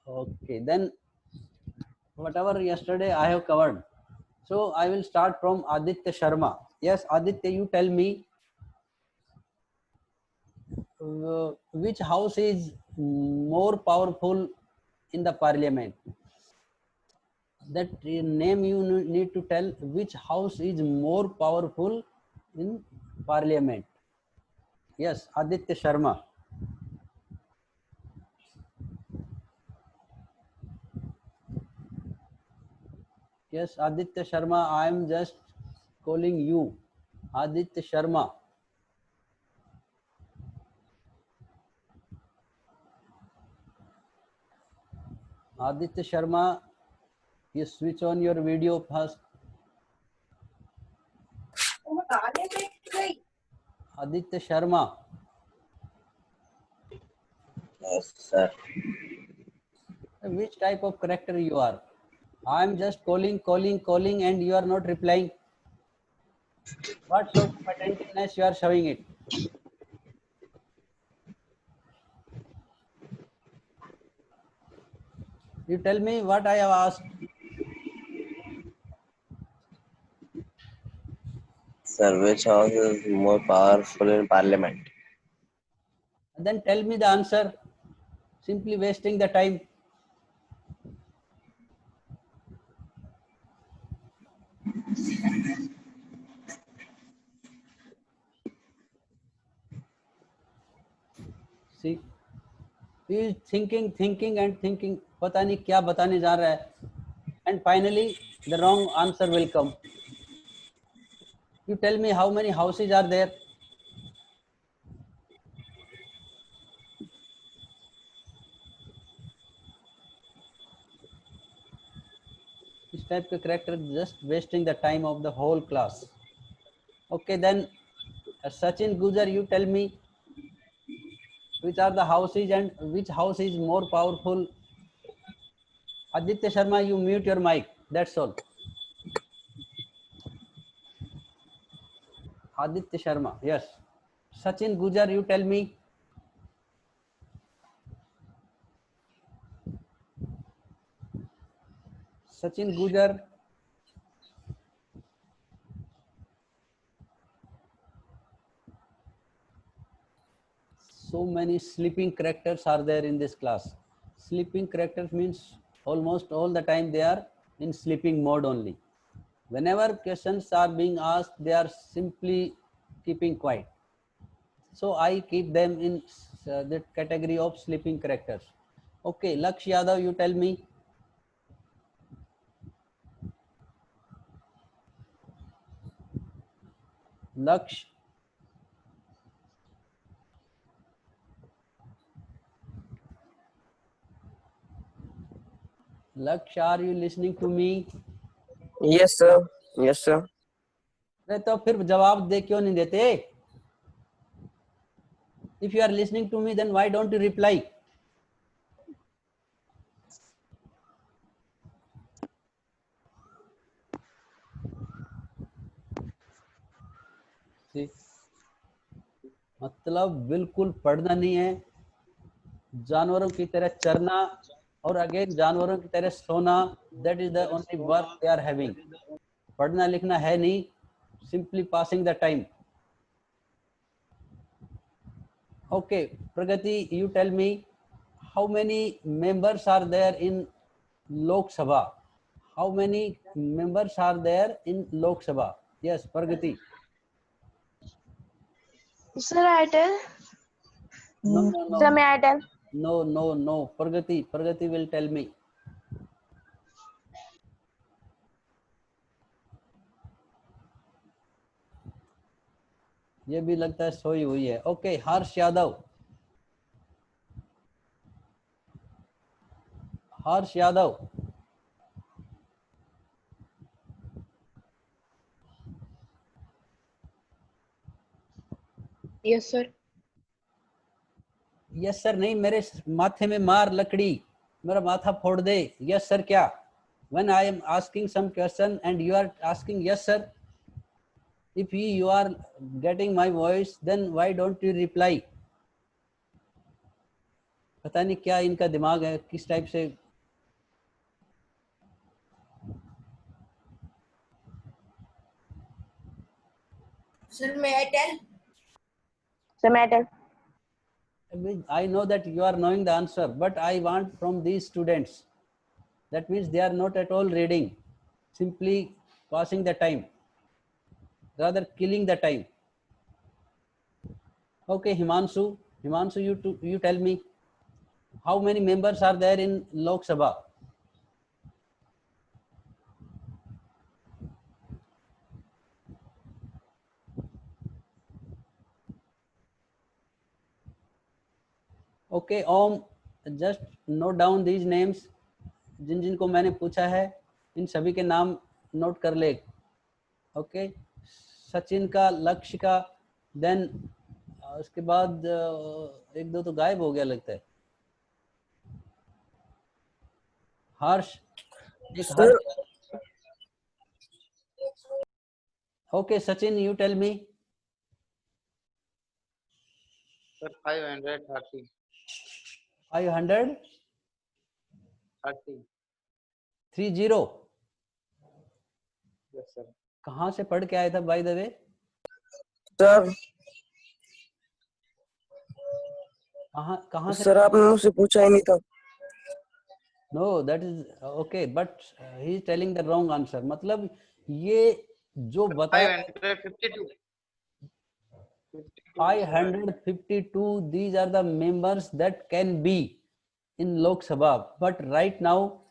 Okay, then whatever yesterday I have covered. So I will start from Aditya Sharma. Yes, Aditya, you tell me which house is more powerful in the parliament. That name you need to tell which house is more powerful in parliament. Yes, Aditya Sharma. Yes, Aditya Sharma, I am just calling you. Aditya Sharma. Aditya Sharma, you switch on your video first. Aditya Sharma. Yes, sir. Which type of character you are? I am just calling, and you are not replying. What sort of attentiveness you are showing it? You tell me what I have asked. Sir, which house is more powerful in parliament? Then tell me the answer. Simply wasting the time. See, he is thinking and thinking. पता नहीं क्या बताने जा रहा है. And finally, the wrong answer will come. You tell me how many houses are there? This type of character just wasting the time of the whole class. Okay, then Sachin Gujar, you tell me which are the houses and which house is more powerful. Aditya Sharma, you mute your mic. That's all. Aditya Sharma, yes. Sachin Gujar, you tell me. Sachin Gujar. So many sleeping characters are there in this class. Sleeping characters means almost all the time they are in sleeping mode only. Whenever questions are being asked, they are simply keeping quiet. So I keep them in the category of sleeping characters. Okay, Laksh Yadav, you tell me. Laksh. Laksh, are you listening to me? Yes, sir. Yes, sir. अरे तो फिर जवाब दे क्यों नहीं देते? If you are listening to me, then why don't you reply? See? मतलब बिल्कुल पढ़ना नहीं है, जानवरों की तरह चरना और अगेन जानवरों की तरह सोना. That is the only work they are having. पढ़ना लिखना है नहीं, simply passing the time. Okay Pragati, you tell me how many members are there in Lok Sabha? How many members are there in Lok Sabha? Yes, Pragati. Sir, I tell. No, no, no. Sir, may I tell? No, no, no. Pragati will tell me. ये भी लगता है सोई हुई है. Okay, Harsh Yadav. Harsh Yadav. Yes, sir. Yes sir नहीं, मेरे माथे में मार लकड़ी, मेरा माथा फोड़ दे. यस सर क्या? When I am asking some question and you are asking yes sir, if you are getting my voice, then why don't you reply? पता नहीं क्या इनका दिमाग है, किस टाइप से। Sir, may I tell? Sir, may I tell? I know that you are knowing the answer, but I want from these students. That means they are not at all reading, simply passing the time, rather killing the time. Okay, Himanshu, you tell me, how many members are there in Lok Sabha? Okay, Om, just note down these names. जिन जिन को मैंने पूछा है इन सभी के नाम note कर ले. Okay, Sachin का, लक्ष्य का, देन उसके बाद एक दो तो गायब हो गया लगता है. हर्ष, एक Harsh. Okay Sachin, you tell me. Sir, 530. 530. 30. Yes, sir. कहाँ से पढ़ के आया था बाय द वे? सर कहाँ से? सर आपने मुझसे पूछा ही नहीं था. Know that is okay, but he is telling the wrong answer. मतलब ये जो बताया 552. 552, these are the members that can be in Lok Sabha, but right now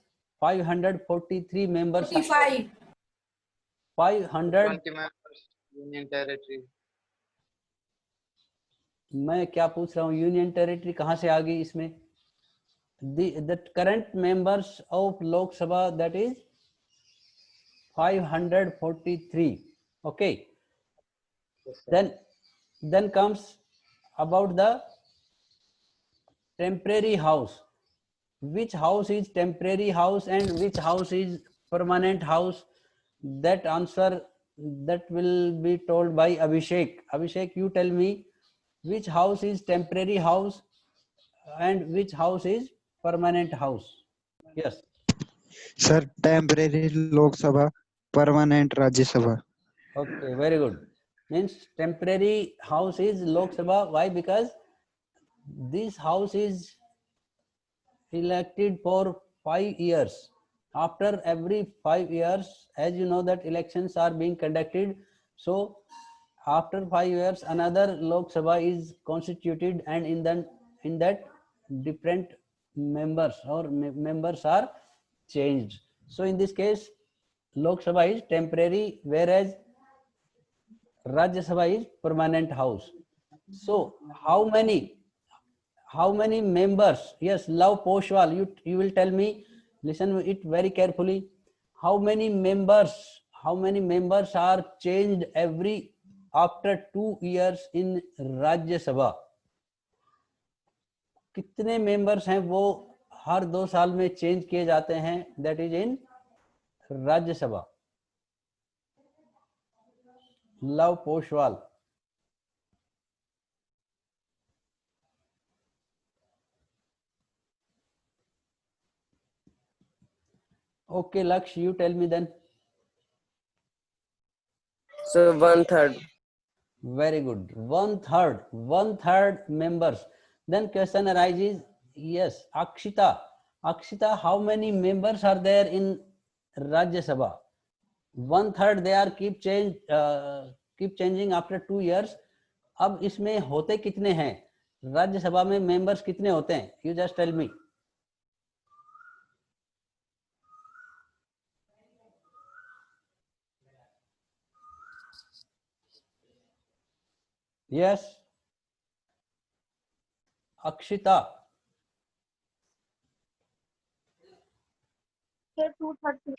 543 members. 45. 500. 20 members, Union Territory. मैं क्या पूछ रहा हूँ, यूनियन टेरिटरी कहाँ से आ गई इसमें? The current members of Lok Sabha, that is 543. Okay. Yes, sir. Then comes about the temporary house. Which house is temporary house and which house is permanent house? That answer that will be told by Abhishek. Abhishek, you tell me, which house is temporary house and which house is permanent house? Yes. Sir, temporary Lok Sabha, permanent Rajya Sabha. Okay, very good. Means temporary house is Lok Sabha. Why? Because this house is elected for 5 years. After every 5 years, as you know that elections are being conducted, so after 5 years another Lok Sabha is constituted, and in that different members or members are changed. So in this case Lok Sabha is temporary, whereas Rajya Sabha is permanent house. So how many members? Yes, Love Poshwal, you will tell me, listen it very carefully. How many members are changed every after 2 years in Rajya Sabha? कितने members हैं वो हर 2 साल में change किए जाते हैं? That is in राज्य सभा. Love Poshwal. Okay, Laksh, you tell me then. So 1/3. Very good. 1/3 members. Then question arises, yes, Akshita, how many members are there in Rajya Sabha? 1/3 they are keep changing after 2 years. अब इसमें होते कितने हैं? राज्य सभा में मेंबर्स कितने होते हैं? You just tell me. Yes, Akshita. Sir, 230.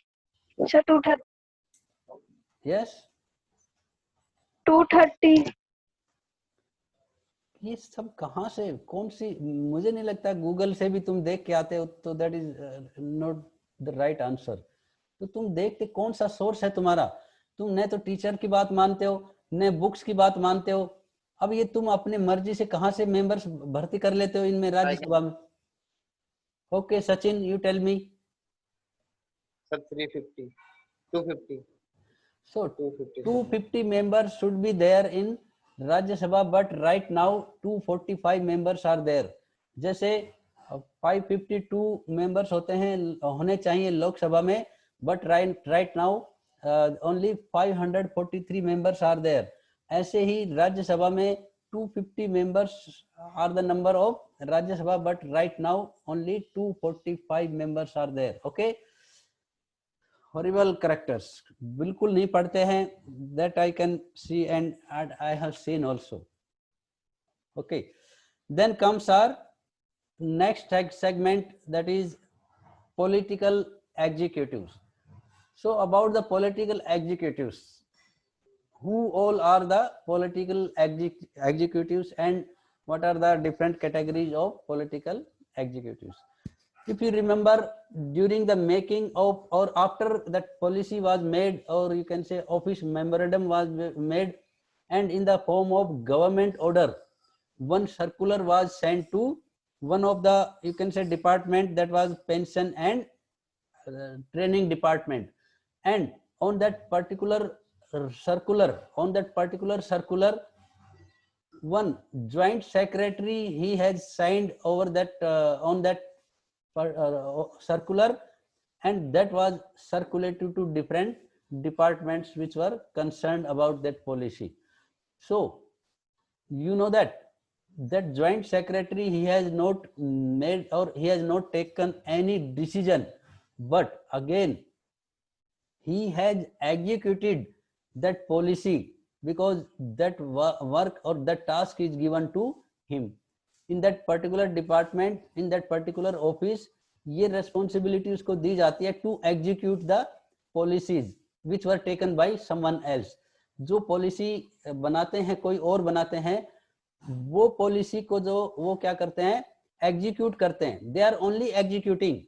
Sir, 230. Yes. 230. ये सब कहाँ से, कौन सी? मुझे नहीं लगता गूगल से भी तुम देख के आते हो, तो that is not the right answer. तो तुम देखते, कौन सा सोर्स है तुम्हारा? तुम न तो टीचर की बात मानते हो, न बुक्स की बात मानते हो. अब ये तुम अपने मर्जी से कहाँ से मेंबर्स भर्ती कर लेते हो इनमें राज्यसभा में? Okay, Sachin, you tell me. Sir, 350. 250. So 250. 250 members should be there in Rajya Sabha, but right now 245 members are there. जैसे 552 members होते हैं, होने चाहिए लोकसभा में, but right now only 543 members are there. ऐसे ही राज्यसभा में 250 members are the number of Rajya Sabha, but right now only 245 members are there. Okay. Horrible characters, बिल्कुल नहीं पढ़ते हैं. That I can see and I have seen also. Okay. Then comes our next segment, that is political executives. So about the political executives, who all are the political executives and what are the different categories of political executives? If you remember, during the making of or after that policy was made, or you can say office memorandum was made, and in the form of government order, one circular was sent to one of the, you can say, department, that was pension and training department, and on that particular circular, one joint secretary, he has signed over that on that circular, and that was circulated to different departments which were concerned about that policy. So you know that joint secretary, he has not made or he has not taken any decision, but again he has executed that policy, because that work or that task is given to him in that particular department, in that particular office. ये responsibility उसको दी जाती है to execute the policies which were taken by someone else. जो policy बनाते हैं कोई और बनाते हैं, वो पॉलिसी को जो वो क्या करते हैं, एग्जीक्यूट करते हैं. दे आर ओनली एग्जीक्यूटिंग,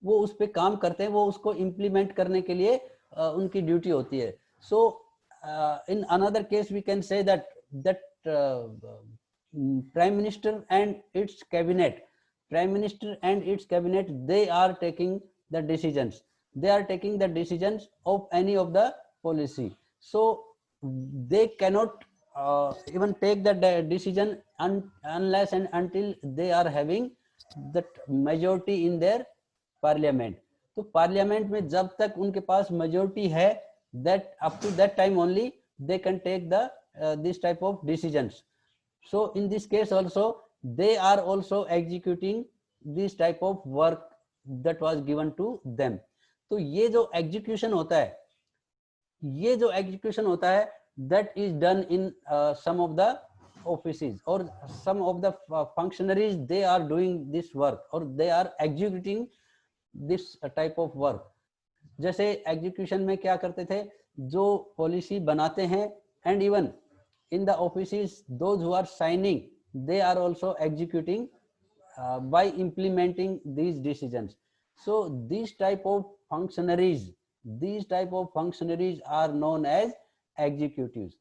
वो उस पे काम करते हैं, वो उसको इम्प्लीमेंट करने के लिए उनकी ड्यूटी होती है. So in another case we can say that Prime Minister and its cabinet, they are taking the decisions. They are taking the decisions of any of the policy. So they cannot even take the decision unless and until they are having that majority in their parliament. तो parliament में जब तक उनके पास majority है, that up to that time only they can take the this type of decisions. So in this case also, they are also executing this type of work that was given to them. तो ये जो execution होता है, that is done in some of the offices or some of the functionaries. They are doing this work or they are executing this type of work. जैसे execution में क्या करते थे, जो policy बनाते हैं, and even in the offices, those who are signing, they are also executing by implementing these decisions. So these type of functionaries are known as executives.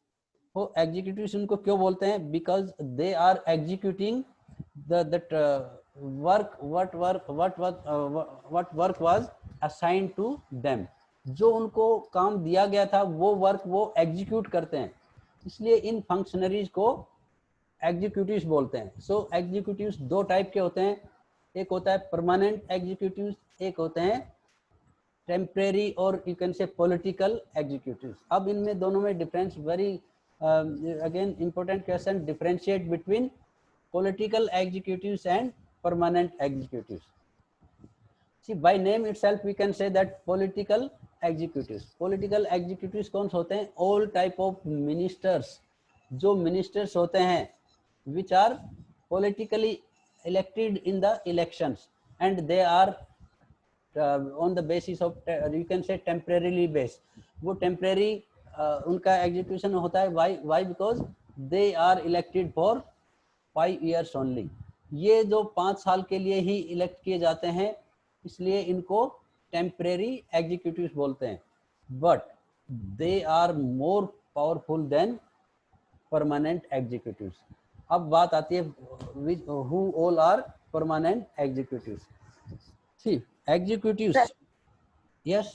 वो executives उनको क्यों बोलते हैं? Because they are executing that work, what work was assigned to them. जो उनको काम दिया गया था, वो वर्क वो execute करते हैं, इसलिए इन फंक्शनरीज को एग्जीक्यूटिव्स बोलते हैं. सो एग्जीक्यूटिव्स दो टाइप के होते हैं, एक होता है परमानेंट एग्जीक्यूटिव्स, एक होते हैं टेम्परेरी और you can say political executives. अब इनमें दोनों में difference, very again important question, differentiate between political executives and permanent executives. See, by name itself we can say that political executives. Political executives कौन से होते हैं? All type of ministers, जो ministers होते हैं which are politically elected in the elections and they are on the basis of you can say temporarily based. वो temporary उनका execution होता है. Why? Because they are elected for 5 years only. ये जो 5 साल के लिए ही elect किए जाते हैं, इसलिए इनको टेम्परेरी एग्जीक्यूटिव्स बोलते हैं. But they are more powerful than permanent executives. अब बात आती है who all are permanent executives. See, executives. Sir. Yes.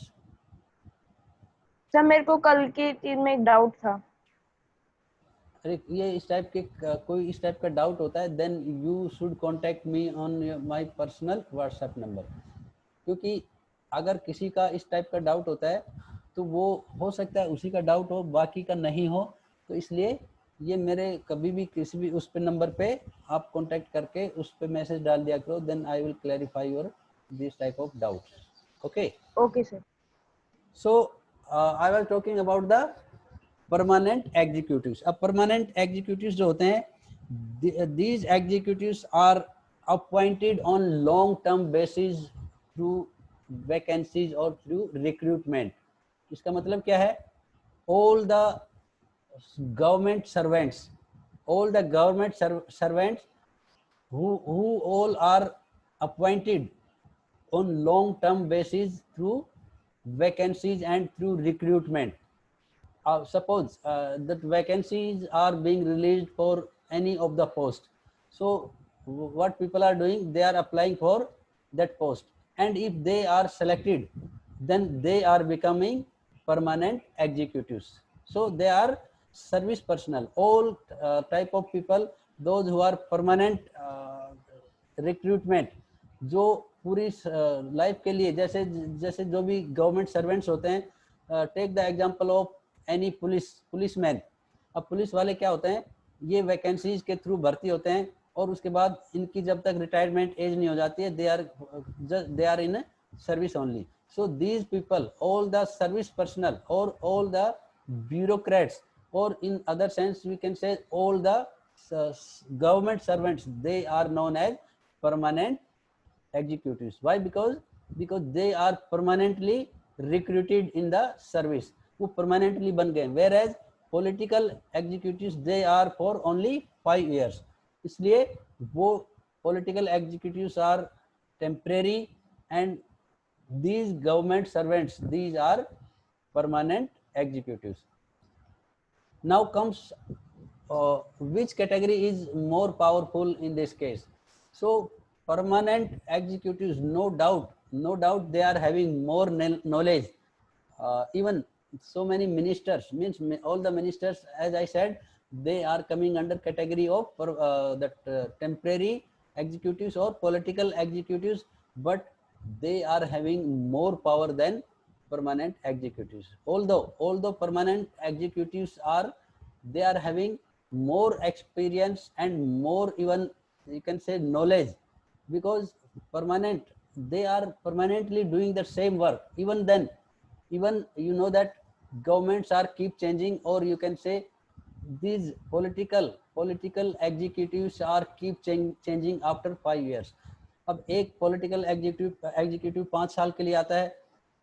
Sir मेरे को कल की चीज में एक डाउट था। अरे ये इस टाइप के कोई इस टाइप का डाउट होता है, then you should contact me on my personal WhatsApp number. क्योंकि अगर किसी का इस टाइप का डाउट होता है तो वो हो सकता है उसी का डाउट हो, बाकी का नहीं हो। तो इसलिए ये मेरे कभी भी किसी भी उस पे नंबर पे आप कांटेक्ट करके उस पे मैसेज डाल दिया करो, then I will clarify your this type of doubts. Okay. Okay sir. So I was talking about the permanent executives. अब permanent executives जो होते हैं, these executives are appointed on long term basis through vacancies or through recruitment. इसका मतलब क्या है? All the government servants, all the government servants who all are appointed on long term basis through vacancies and through recruitment. Suppose that vacancies are being released for any of the post, so what people are doing, they are applying for that post, and if they are selected, then they are becoming permanent executives. So they are service personnel, all type of people, those who are permanent recruitment, जो पूरी life के लिए, जैसे जैसे जो भी government servants होते हैं, take the example of any policeman. अब पुलिस वाले क्या होते हैं, ये वैकेंसीज के थ्रू भर्ती होते हैं और उसके बाद इनकी जब तक रिटायरमेंट एज नहीं हो जाती है, they are in service only. So these people, all the service personnel और ऑल द ब्यूरोक्रेट्स, और in other sense we can say all the government servants, they are known as permanent executives. Why? Because they are permanently recruited in the service, वो permanently बन गए। whereas political executives, they are for only 5 years, इसलिए वो political executives are temporary, and these government servants, these are permanent executives. Now comes which category is more powerful in this case. So permanent executives, no doubt they are having more knowledge. Even so many ministers, means all the ministers, as I said, they are coming under category of temporary executives or political executives, but they are having more power than permanent executives. Although permanent executives are, they are having more experience and more, even you can say, knowledge, because permanent, they are permanently doing the same work. Even then, even you know that governments are keep changing, or you can say these political executives are keep changing after 5 years. अब एक political executive 5 साल के लिए आता है,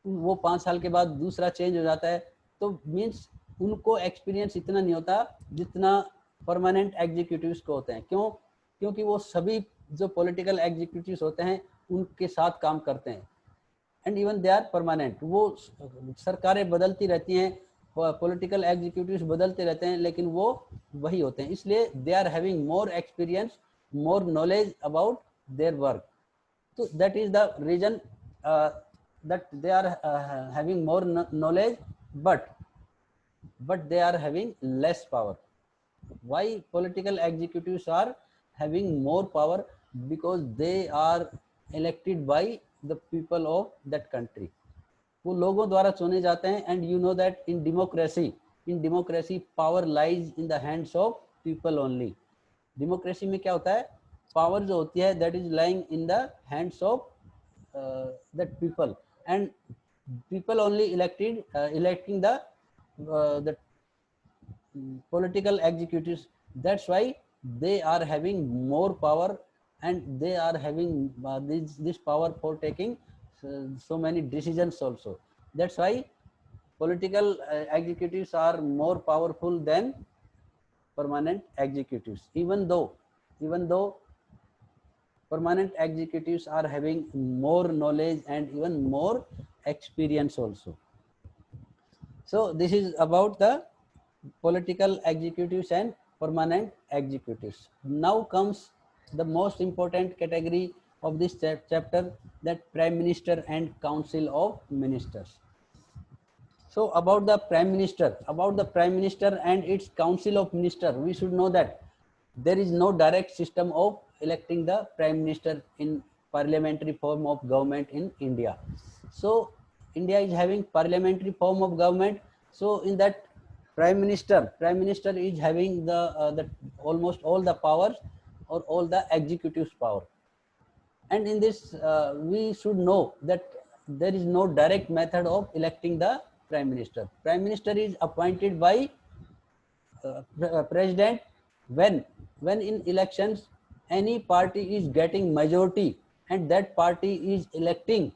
वो 5 साल के बाद दूसरा चेंज हो जाता है, तो मीन्स उनको एक्सपीरियंस इतना नहीं होता जितना परमानेंट एग्जीक्यूटिव्स को होते हैं। क्यों? क्योंकि वो सभी जो पॉलिटिकल एग्जीक्यूटिव्स होते हैं उनके साथ काम करते हैं, and even they are permanent. वो सरकारें बदलती रहती हैं, पॉलिटिकल एग्जीक्यूटिव्स बदलते रहते हैं, लेकिन वो वही होते हैं, इसलिए they are having more experience, more knowledge about their work. तो that is the reason that they are having more knowledge, but they are having less power. Why political executives are having more power? Because they are elected by the people of that country. वो लोगों द्वारा चुने जाते हैं, and you know that in democracy power lies in the hands of people only. Democracy में क्या होता है, पावर जो होती है that is lying in the hands of that people, and people only electing the political executives. That's why they are having more power, and they are having this power for taking so many decisions also. That's why political executives are more powerful than permanent executives, even though permanent executives are having more knowledge and even more experience also. So this is about the political executives and permanent executives. Now comes the most important category, of this chapter, that Prime Minister and Council of Ministers. So about the Prime Minister and its Council of Ministers, we should know that there is no direct system of electing the Prime Minister in parliamentary form of government in India. So India is having parliamentary form of government. So in that Prime Minister is having the almost all the powers or all the executive power. And in this, we should know that there is no direct method of electing the Prime Minister. Prime Minister is appointed by President when in elections any party is getting majority and that party is electing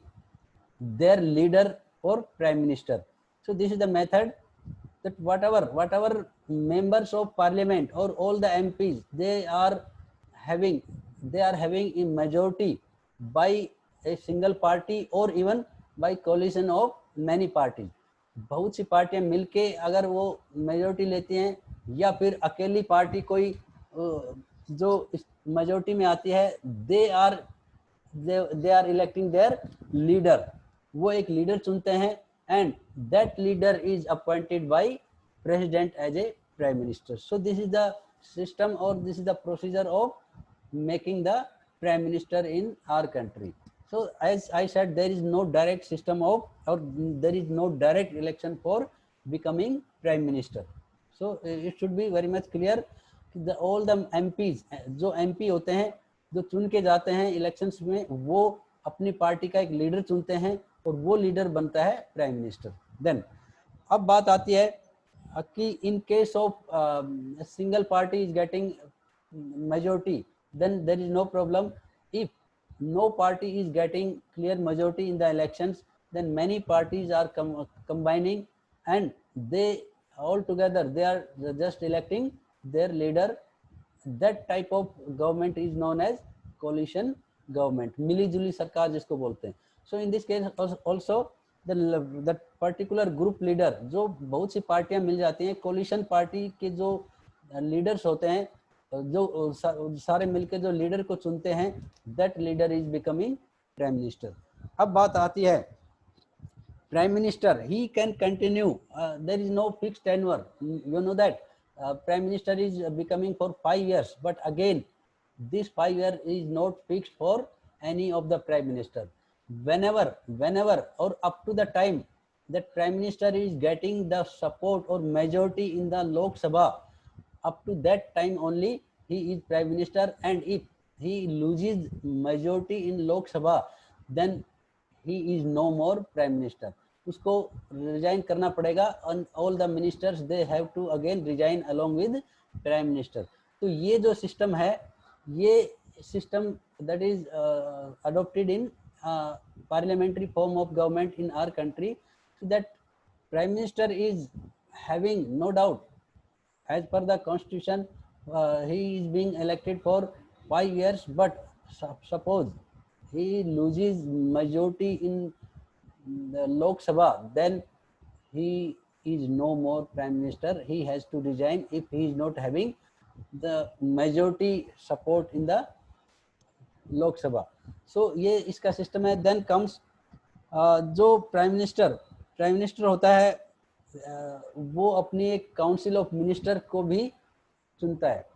their leader or Prime Minister. So this is the method, that whatever members of parliament or all the MPs they are having a majority by a single party or even by coalition of many parties. बहुत सी पार्टियां मिलके अगर वो majority लेती हैं या फिर अकेली पार्टी कोई जो मेजोरिटी में आती है, they are electing their leader, वो एक लीडर चुनते हैं and that leader is appointed by president as a prime minister. So this is the system or this is the procedure of making the prime minister in our country. So as I said, there is no direct system of, or there is no direct election for becoming prime minister. So it should be very much clear that all the MPs, जो MP होते हैं जो चुन के जाते हैं elections में, वो अपनी पार्टी का एक लीडर चुनते हैं और वो लीडर बनता है प्राइम मिनिस्टर. देन अब बात आती है कि in case of single party is getting majority, then there is no problem. If no party is getting clear majority in the elections, then many parties are combining and they all together they are just electing their leader. That type of government is known as coalition government, मिली जुली सरकार जिसको बोलते हैं. So in this case also the particular group leader, जो बहुत सी पार्टियां मिल जाती हैं, collision party के जो लीडर्स होते हैं, जो सारे मिलकर जो लीडर को चुनते हैं, that leader is becoming prime minister. अब बात आती है prime minister, he can continue, there is no fix tenure. You know that prime minister is becoming for 5 years, but again this 5 year is not fixed for any of the prime minister. Whenever or up to the time that prime minister is getting the support or majority in the Lok Sabha, up to that time only he is prime minister. And if he loses majority in Lok Sabha, then he is no more prime minister. उसको resign करना पड़ेगा and all the ministers they have to again resign along with prime minister. तो ये जो system है, ये system that is adopted in parliamentary form of government in our country, so that prime minister is having no doubt as per the constitution, he is being elected for 5 years, but suppose he loses majority in the Lok Sabha, then he is no more prime minister. He has to resign if he is not having the majority support in the Lok Sabha. So ये इसका system है. Then comes जो prime minister होता है, वो अपनी एक council of minister को भी चुनता है.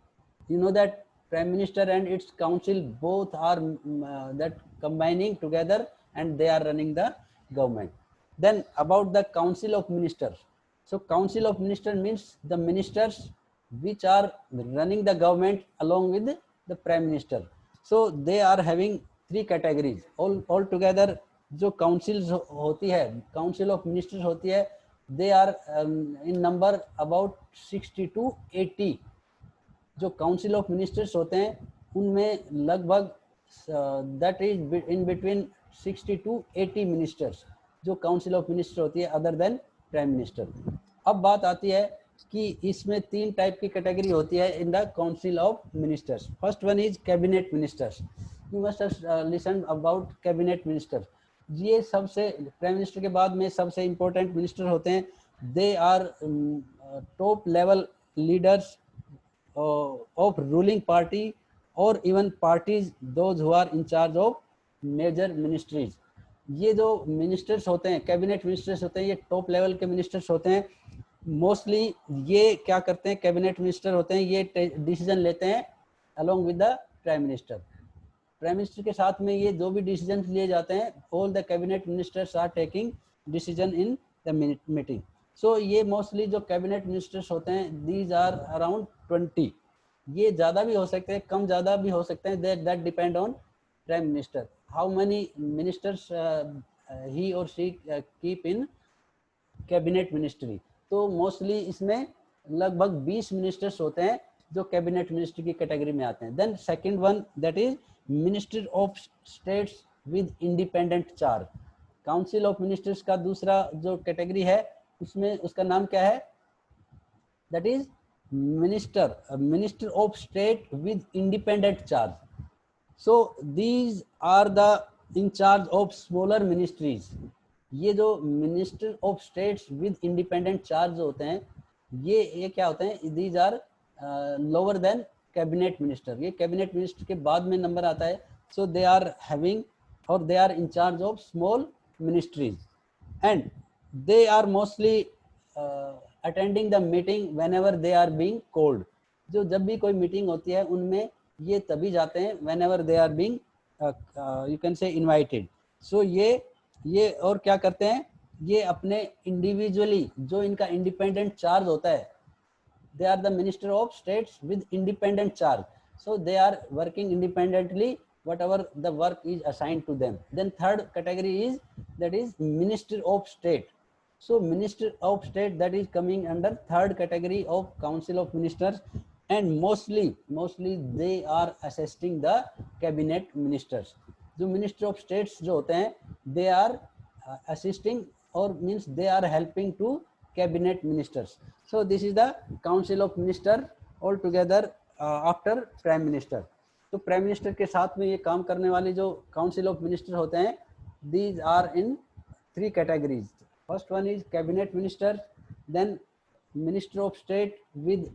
You know that prime minister and its council both are that combining together and they are running the government. Then about the council of ministers. So council of minister means the ministers which are running the government along with the prime minister. So they are having 3 categories all together. जो councils होती है, council of ministers होती है, they are in number about 60 to 80. जो council of ministers होते हैं उनमें लगभग that is in between 60 to 80 ministers जो council of ministers होती है other than प्राइम मिनिस्टर. अब बात आती है कि इसमें 3 टाइप की कैटेगरी होती है in the council of ministers. First one is cabinet ministers. You must have listen about cabinet minister. ये सबसे प्राइम मिनिस्टर के बाद में सबसे इम्पोर्टेंट मिनिस्टर होते हैं. They are top level leaders of ruling party और even parties those who are in charge of major ministries. ये जो मिनिस्टर्स होते हैं, कैबिनेट मिनिस्टर्स होते हैं, ये टॉप लेवल के मिनिस्टर्स होते हैं। मोस्टली ये क्या करते हैं, कैबिनेट मिनिस्टर होते हैं, ये डिसीजन लेते हैं along with the prime minister. Prime minister के साथ में ये जो भी डिसीजन लिए जाते हैं, all the cabinet ministers are taking decision in the meeting. So ये मोस्टली जो कैबिनेट मिनिस्टर्स होते हैं, दीज आर अराउंड 20। ये ज़्यादा भी हो सकते हैं, कम ज़्यादा भी हो सकते हैं, that depend on prime minister how many ministers he और she keep in cabinet ministry. तो मोस्टली इसमें लगभग 20 मिनिस्टर्स होते हैं जो कैबिनेट मिनिस्टर की कैटेगरी में आते हैं। Then second one that is minister of states with independent charge. Council of ministers का दूसरा जो कैटेगरी है उसमें उसका नाम क्या है, that is minister of state with independent charge. So these are the in charge of smaller ministries. ये जो minister of states with independent charge होते हैं, ये क्या होते हैं, these are lower than cabinet minister. ये कैबिनेट मिनिस्टर के बाद में नंबर आता है। सो दे आर हैविंग और they are in charge of small ministries and they are mostly attending the meeting whenever they are being called। जो जब भी कोई मीटिंग होती है उनमें ये तभी जाते हैं whenever they are being you can say invited। so ये और क्या करते हैं, ये अपने इंडिविजुअली जो इनका इंडिपेंडेंट चार्ज होता है, they are the minister of states with independent charge, so they are working independently whatever the work is assigned to them। then third category is that is minister of state। so minister of state that is coming under third category of council of ministers and mostly they are assisting the cabinet ministers। जो minister of states जो होते हैं they are assisting or means they are helping to cabinet ministers। so this is the council of minister all together after prime minister। तो prime minister के साथ में ये काम करने वाले जो काउंसिल ऑफ मिनिस्टर होते हैं, these are in 3 categories. First one is cabinet minister, then minister of state with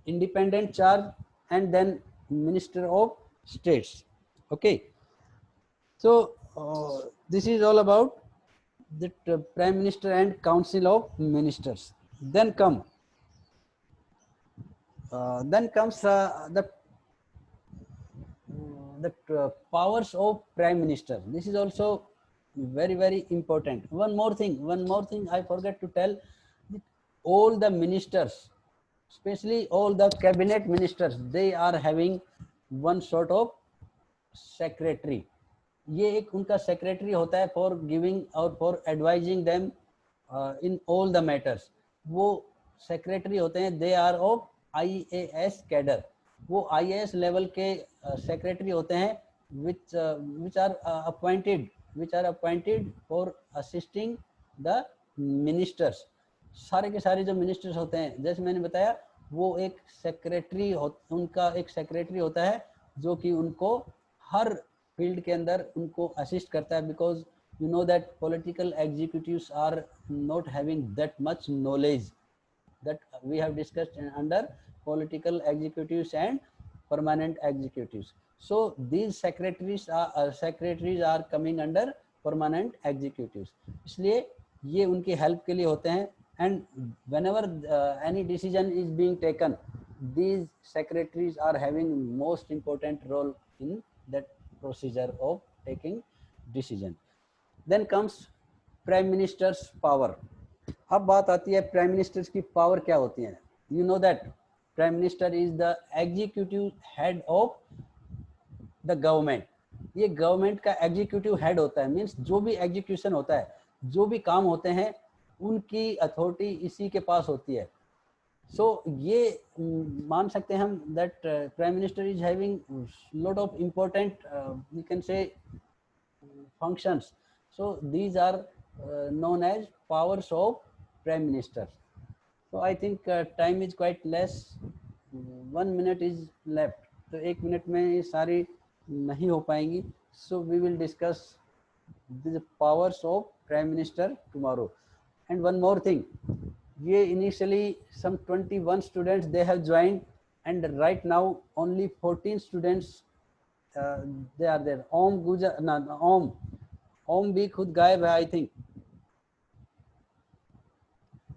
independent charge and then minister of states. Okay, so this is all about the prime minister and council of ministers. Then comes the powers of prime minister। this is also very important। one more thing I forget to tell, all the ministers, especially all the cabinet ministers, they are having one sort of secretary। ये एक उनका secretary होता है for giving और for advising them in all the matters। वो secretary होते हैं, they are of IAS cadre। वो IAS लेवल के सेक्रेटरी होते हैं which are appointed for assisting the ministers। सारे के सारे जो मिनिस्टर्स होते हैं, जैसे मैंने बताया, वो एक सेक्रेटरी उनका एक सेक्रेटरी होता है जो कि उनको हर फील्ड के अंदर उनको असिस्ट करता है। Because you know that political executives are not having that much knowledge that we have discussed under political executives and permanent executives। so these secretaries are coming under permanent executives, इसलिए ये उनकी help के लिए होते हैं। and whenever any decision is being taken, these secretaries are having most important role in that procedure of taking decision। then comes prime minister's power। अब बात आती है प्राइम मिनिस्टर की पावर क्या होती है। you know that prime minister is the executive head of the government. ये government का एग्जीक्यूटिव हेड होता है, मींस जो भी एग्जीक्यूशन होता है, जो भी काम होते हैं, उनकी अथॉरिटी इसी के पास होती है। सो ये मान सकते हैं हम that prime minister is having lot of important we can say functions। so these are known as powers of prime minister। so I think time is quite less, 1 minute is left। तो 1 minute में ये सारी नहीं हो पाएंगी। so we will discuss the powers of prime minister tomorrow। and one more thing, ये initially some 21 students they have joined and right now only 14 students they are there. Om Guja, no, Om भी खुद गायब है, I think,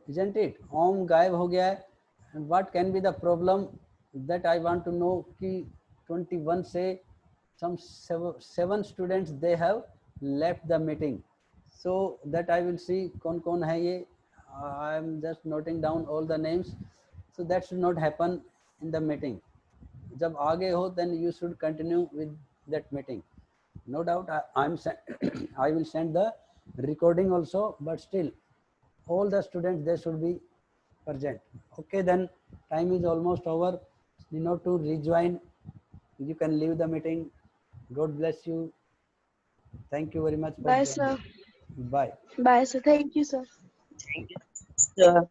isn't it? Om गायब हो गया है. And what can be the problem that I want to know कि 21 से some seven students they have left the meeting. So that I will see कौन है ये. I am just noting down all the names. So that should not happen in the meeting. जब आगे हो then you should continue with that meeting. No doubt I will send the recording also, but still all the students they should be present. Okay, then time is almost over. You know, to rejoin, you can leave the meeting. God bless you. Thank you very much. Bye, sir. Bye. Bye, sir. Thank you, sir. Sure.